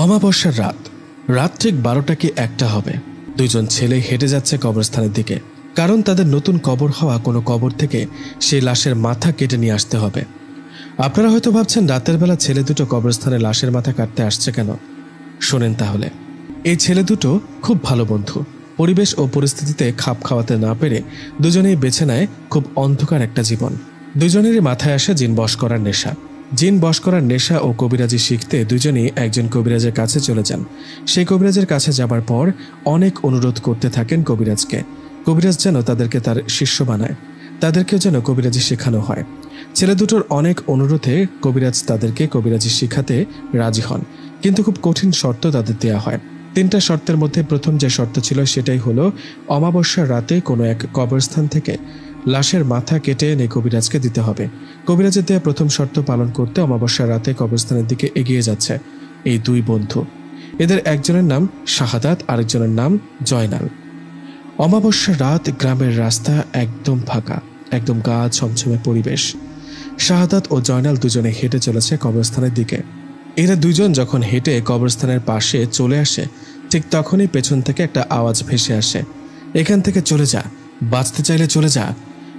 অমাবস্যার রাত। রাত ঠিক 12টা কি 1টা হবে। দুইজন ছেলে হেঁটে যাচ্ছে কবরস্থানের দিকে, কারণ তাদের নতুন কবর হওয়া কোনো কবর থেকে সেই লাশের মাথা কেটে নিয়ে আসতে হবে। আপনারা হয়তো ভাবছেন রাতের বেলা ছেলে দুটো কবরস্থানে লাশের মাথা কাটতে আসছে কেন। শোনেন তাহলে। এই ছেলে দুটো খুব ভালো বন্ধু। পরিবেশ ও পরিস্থিতিতে খাপ খাওয়াতে না পেরে দুজনেই বেছে নেয় খুব অন্ধকার একটা জীবন। দুজনেরই মাথায় আসে জিন বশ করার নেশা। জিন বশ করার নেশা ও কবিরাজি শিখতে দুজনেই একজন কবিরাজের কাছে চলে যান। সেই কবিরাজের কাছে যাবার পর অনেক অনুরোধ করতে থাকেন কবিরাজকে। কবিরাজ যেন তাদেরকে তার শিষ্য বানায়, তাদেরকেও যেন কবিরাজি শেখানো হয়। ছেলে দুটোর অনেক অনুরোধে কবিরাজ তাদেরকে কবিরাজি শিখাতে রাজি হন, কিন্তু খুব কঠিন শর্ত তাদের দেয়া হয়। 3টা শর্তের মধ্যে প্রথম যে শর্ত ছিল সেটাই হলো অমাবস্যার রাতে কোনো এক কবরস্থান থেকে লাশের মাথা কেটে এনে কবিরাজকে দিতে হবে। কবিরাজের দেয়া প্রথম শর্ত পালন করতে অমাবস্যার রাতে কবরস্থানের দিকে এগিয়ে যাচ্ছে এই দুই বন্ধু। এদের একজনের নাম শাহাদাত, আরেকজনের নাম জয়নাল। অমাবস্যার রাত, গ্রামের রাস্তা একদম ফাঁকা, একদম গা ছমছমে পরিবেশ। শাহাদাত ও জয়নাল দুজনে হেঁটে চলেছে কবরস্থানের দিকে। এরা দুজন যখন হেঁটে কবরস্থানের পাশে চলে আসে, ঠিক তখনই পেছন থেকে একটা আওয়াজ ভেসে আসে, এখান থেকে চলে যা, বাঁচতে চাইলে চলে যা।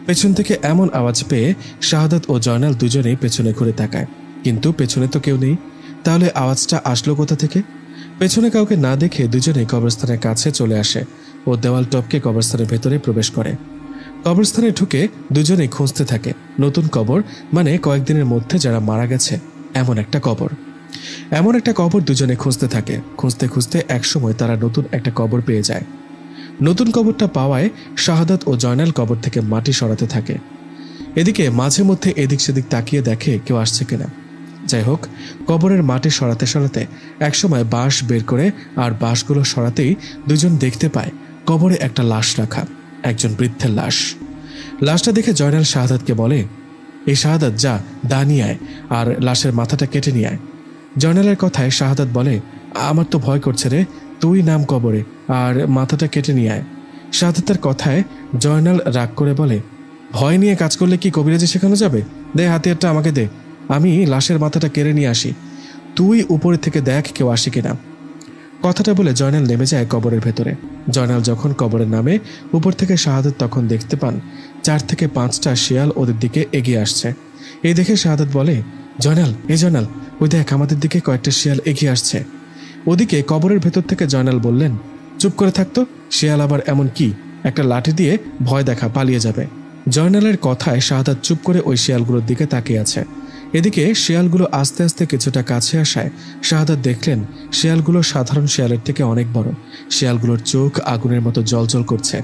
পেছন থেকে এমন আওয়াজ পেয়ে শাহাদাত ও জয়নাল দুজনেই পেছনে ঘুরে তাকায়, কিন্তু পেছনে তো কেউ নেই। তাহলে আওয়াজটা আসলো কোথা থেকে? পেছনে কাউকে না দেখে দুজনেই কবরস্থানের কাছে চলে আসে ও দেওয়াল টপকে কবরস্থানের ভেতরে প্রবেশ করে। কবরস্থানে ঢুকে দুজনেই খুঁজতে থাকে নতুন কবর, মানে কয়েকদিনের মধ্যে যারা মারা গেছে এমন একটা কবর। এমন একটা কবর দুজনে খুঁজতে থাকে। খুঁজতে খুঁজতে একসময় তারা নতুন একটা কবর পেয়ে যায়। নতুন কবরটা পাওয়ায় শাহাদাত ও জয়নাল কবর থেকে মাটি সরাতে থাকে। এদিকে মাঝে মধ্যে এদিক সেদিক তাকিয়ে দেখে কেউ আসছে কিনা। যাই হোক, কবরের মাটি সরাতে সরাতে একসময় বাঁশ বের করে আর বাঁশগুলো সরাতেই দুজন দেখতে পায় কবরে একটা লাশ রাখা, একজন বৃদ্ধের লাশ। লাশটা দেখে জয়নাল শাহাদাতকে বলে, এই শাহাদাত, যা দা নিয়ে আয় আর লাশের মাথাটা কেটে নিয়ে আয়। জয়নালের কথায় শাহাদাত বলে, আমার তো ভয় করছে রে, তুই নাম কবরে আর মাথাটা কেটে নিয়ে আয়। শাহাদাতের কথায় জয়নাল রাগ করে বলে, ভয় নিয়ে কাজ করলে কি কবিরাজি শেখানো যাবে? দে হাতিয়ারটা আমাকে দে, আমি লাশের মাথাটা কেড়ে নিয়ে আসি। তুই উপরে থেকে দেখ কেউ আসে কিনা। কথাটা বলে জয়নাল নেমে যায় কবরের ভেতরে। জয়নাল যখন কবরে নামে, উপর থেকে শাহাদাত তখন দেখতে পান 4 থেকে 5টা শিয়াল ওদের দিকে এগিয়ে আসছে। এই দেখে শাহাদাত বলে, জয়নাল, জয়নাল, ওই দেখ আমাদের দিকে কয়েকটা শিয়াল এগিয়ে আসছে। ওদিকে কবরের ভেতর থেকে জয়নাল বললেন, চুপ করে থাকতো, শিয়াল আবার এমন কি, একটা লাঠি দিয়ে ভয় দেখা, পালিয়ে যাবে। জয়নালের কথায় শাহাদাত চুপ করে ওই শিয়ালগুলোর দিকে তাকিয়ে আছে। এদিকে শিয়ালগুলো আস্তে আস্তে কিছুটা কাছে আসায় শাহাদাত দেখলেন শিয়ালগুলো সাধারণ শিয়ালের থেকে অনেক বড়। শিয়ালগুলোর চোখ আগুনের মতো জ্বলজ্বল করছে,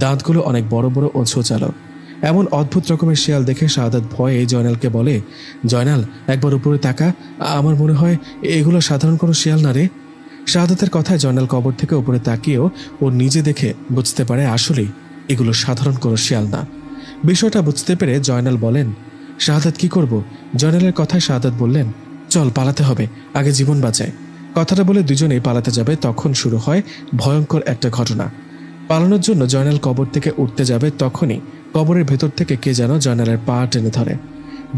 দাঁতগুলো অনেক বড় বড় ও ছোচালো। এমন অদ্ভুত রকমের শিয়াল দেখে শাহাদাত ভয়ে জয়নালকে বলে, জয়নাল, একবার উপরে তাকা, আমার মনে হয় এগুলো সাধারণ কোনো শিয়াল না রে। শাহাদাতের কথায় জয়নাল কবর থেকে উপরে তাকিয়েও ও নিজে দেখে বুঝতে পারে আসলেই এগুলো সাধারণ কোনো শিয়াল না। বিষয়টা বুঝতে পেরে জয়নাল বলেন, শাহাদাত, কি করব? জয়নালের কথায় শাহাদাত বললেন, চল পালাতে হবে, আগে জীবন বাঁচায়। কথাটা বলে দুজনেই পালাতে যাবে, তখন শুরু হয় ভয়ঙ্কর একটা ঘটনা। পালানোর জন্য জয়নাল কবর থেকে উঠতে যাবে, তখনই কবরের ভেতর থেকে কে যেন জয়নালের পা টেনে ধরে।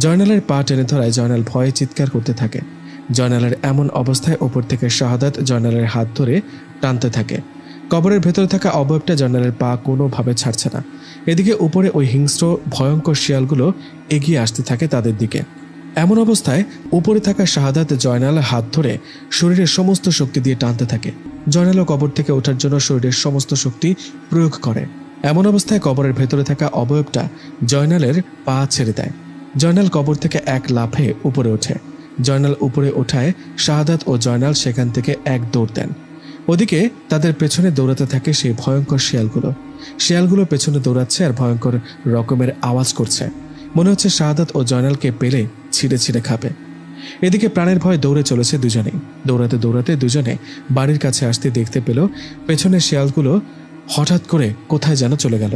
জয়নালের পা টেনে ধরায় জয়নাল ভয়ে চিৎকার করতে থাকে। জয়নালের এমন অবস্থায় ওপর থেকে শাহাদাত জয়নালের হাত ধরে টানতে থাকে। কবরের ভেতরে থাকা অবয়বটা জয়নালের পা কোনোভাবে ছাড়ছে না। এদিকে উপরে ওই হিংস্র ভয়ঙ্কর শিয়ালগুলো এগিয়ে আসতে থাকে তাদের দিকে। এমন অবস্থায় উপরে থাকা শাহাদাত জয়নালের হাত ধরে শরীরের সমস্ত শক্তি দিয়ে টানতে থাকে। জয়নালও কবর থেকে ওঠার জন্য শরীরের সমস্ত শক্তি প্রয়োগ করে। এমন অবস্থায় কবরের ভেতরে থাকা অবয়বটা জয়নালের পা ছেড়ে দেয়। জয়নাল কবর থেকে এক লাফে উপরে ওঠে। জয়নাল উপরে ওঠায় শাহাদাত ও জয়নাল সেখান থেকে এক দৌড় দেন। ওদিকে তাদের পেছনে দৌড়াতে থাকে সেই ভয়ঙ্কর শিয়ালগুলো। শিয়ালগুলো পেছনে দৌড়াচ্ছে আর ভয়ঙ্কর রকমের আওয়াজ করছে, মনে হচ্ছে শাহাদাত ও জয়নালকে পেলে ছিঁড়ে ছিঁড়ে খাবে। এদিকে প্রাণের ভয় দৌড়ে চলেছে দুজনেই। দৌড়াতে দৌড়াতে দুজনে বাড়ির কাছে আসতে দেখতে পেল পেছনের শিয়ালগুলো হঠাৎ করে কোথায় যেন চলে গেল।